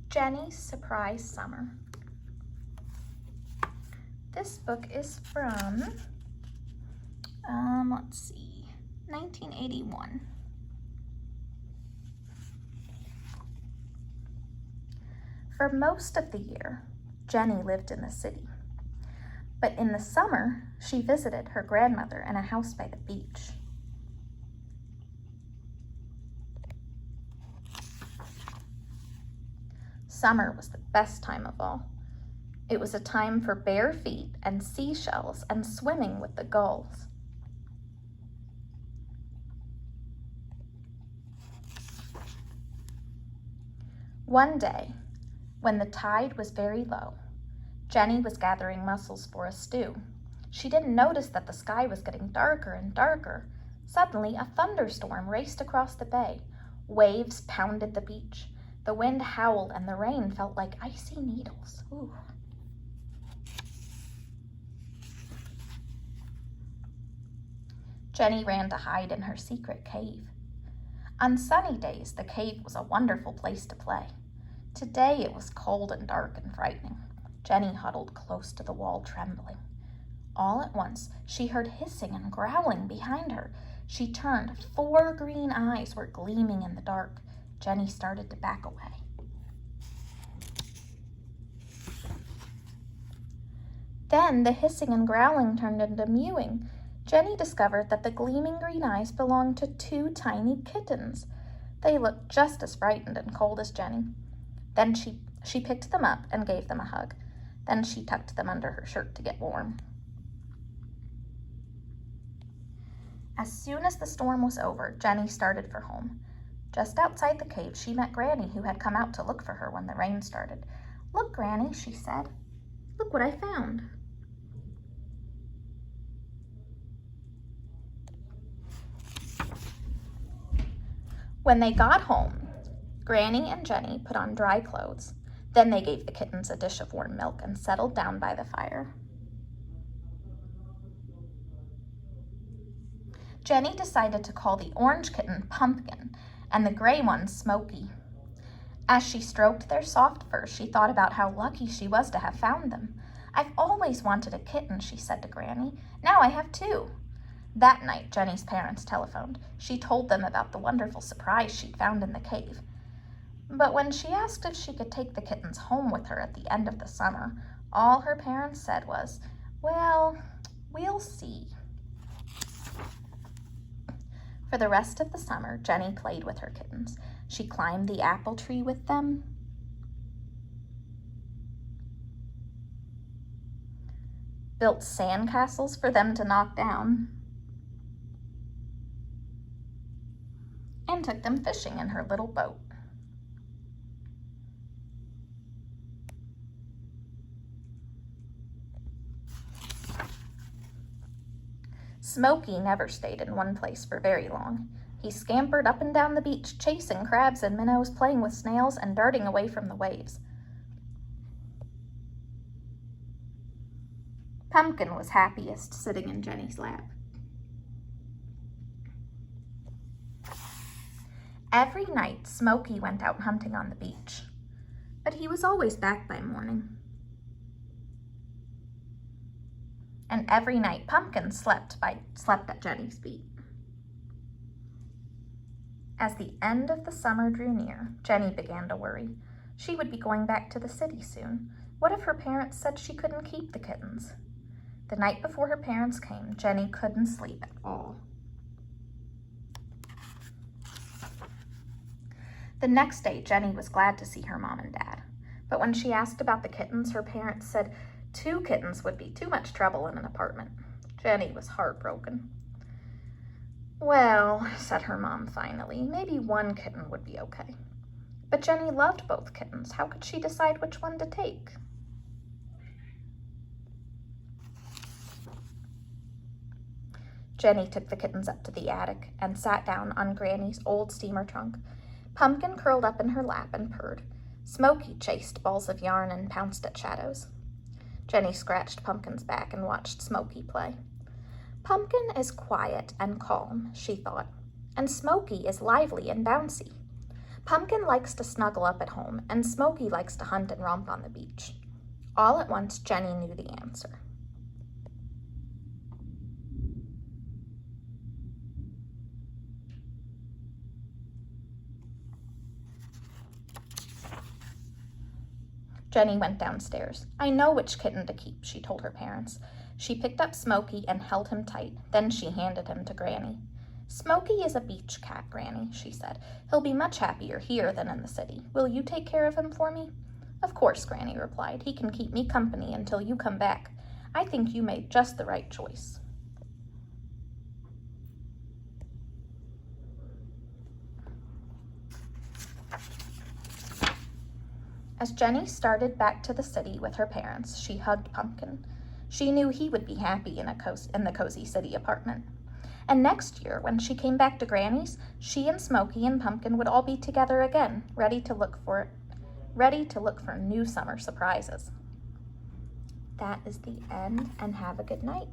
Jenny's Surprise Summer. This book is from, 1981. For most of the year, Jenny lived in the city. But in the summer, she visited her grandmother in a house by the beach. Summer was the best time of all. It was a time for bare feet and seashells and swimming with the gulls. One day, when the tide was very low, Jenny was gathering mussels for a stew. She didn't notice that the sky was getting darker and darker. Suddenly, a thunderstorm raced across the bay. Waves pounded the beach. The wind howled and the rain felt like icy needles. Ooh. Jenny ran to hide in her secret cave. On sunny days, the cave was a wonderful place to play. Today, it was cold and dark and frightening. Jenny huddled close to the wall, trembling. All at once, she heard hissing and growling behind her. She turned. 4 green eyes were gleaming in the dark. Jenny started to back away. Then the hissing and growling turned into mewing. Jenny discovered that the gleaming green eyes belonged to 2 tiny kittens. They looked just as frightened and cold as Jenny. Then she picked them up and gave them a hug. Then she tucked them under her shirt to get warm. As soon as the storm was over, Jenny started for home. Just outside the cave, she met Granny, who had come out to look for her when the rain started. "Look, Granny," she said. "Look what I found." When they got home, Granny and Jenny put on dry clothes. Then they gave the kittens a dish of warm milk and settled down by the fire. Jenny decided to call the orange kitten Pumpkin and the gray one Smoky. As she stroked their soft fur, she thought about how lucky she was to have found them. "I've always wanted a kitten," she said to Granny. "Now I have 2. That night, Jenny's parents telephoned. She told them about the wonderful surprise she'd found in the cave. But when she asked if she could take the kittens home with her at the end of the summer, all her parents said was, "Well, we'll see." For the rest of the summer, Jenny played with her kittens. She climbed the apple tree with them, built sandcastles for them to knock down, and took them fishing in her little boat. Smoky never stayed in one place for very long. He scampered up and down the beach, chasing crabs and minnows, playing with snails, and darting away from the waves. Pumpkin was happiest sitting in Jenny's lap. Every night, Smoky went out hunting on the beach, but he was always back by morning. And every night, Pumpkin slept at Jenny's feet. As the end of the summer drew near, Jenny began to worry. She would be going back to the city soon. What if her parents said she couldn't keep the kittens? The night before her parents came, Jenny couldn't sleep at all. The next day, Jenny was glad to see her mom and dad. But when she asked about the kittens, her parents said 2 kittens would be too much trouble in an apartment. Jenny was heartbroken. "Well," said her mom finally, "maybe 1 kitten would be okay." But Jenny loved both kittens. How could she decide which one to take? Jenny took the kittens up to the attic and sat down on Granny's old steamer trunk. Pumpkin curled up in her lap and purred. Smoky chased balls of yarn and pounced at shadows. Jenny scratched Pumpkin's back and watched Smoky play. "Pumpkin is quiet and calm," she thought, "and Smoky is lively and bouncy. Pumpkin likes to snuggle up at home, and Smokey likes to hunt and romp on the beach. All at once, Jenny knew the answer. Jenny went downstairs. "I know which kitten to keep," she told her parents. She picked up Smokey and held him tight. Then she handed him to Granny. "Smokey is a beach cat, Granny," she said. "He'll be much happier here than in the city. Will you take care of him for me?" "Of course," Granny replied. "He can keep me company until you come back. I think you made just the right choice." As Jenny started back to the city with her parents, she hugged Pumpkin. She knew he would be happy in the cozy city apartment. And next year, when she came back to Granny's, she and Smokey and Pumpkin would all be together again, ready to look for new summer surprises. That is the end, and have a good night.